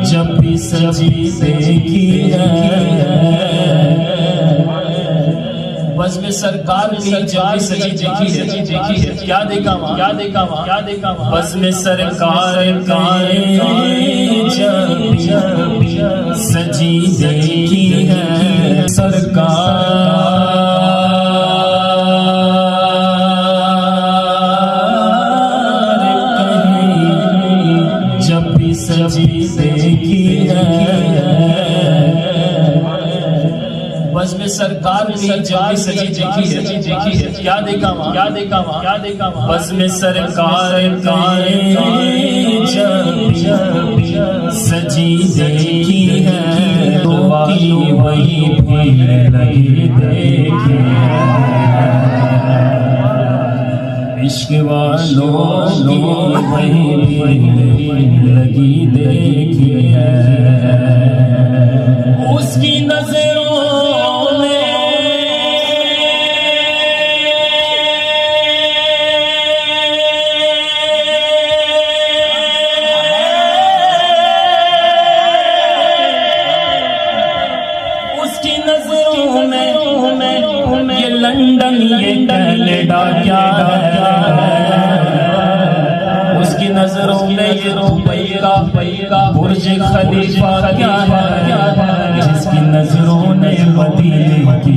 जब भी सजी देखी है बस में सरकार की जब भी सजी देखी है क्या देखा वहाँ बस में सरकार जब सजी देखी है जब भी सजी देखी है बस में सरकार की जब भी सजी देखी है क्या देखा वहाँ बस में सरकार जब सजी देखी है वही भीड़ लगी देखी इश्क वालों की वही लगी देखी है उसकी नजरों में ये लंदन ये कनाडा क्या है उसकी नजरों में ये रुपया बुर्ज खलीफा क्या है जिसकी नजरों ने मदीने की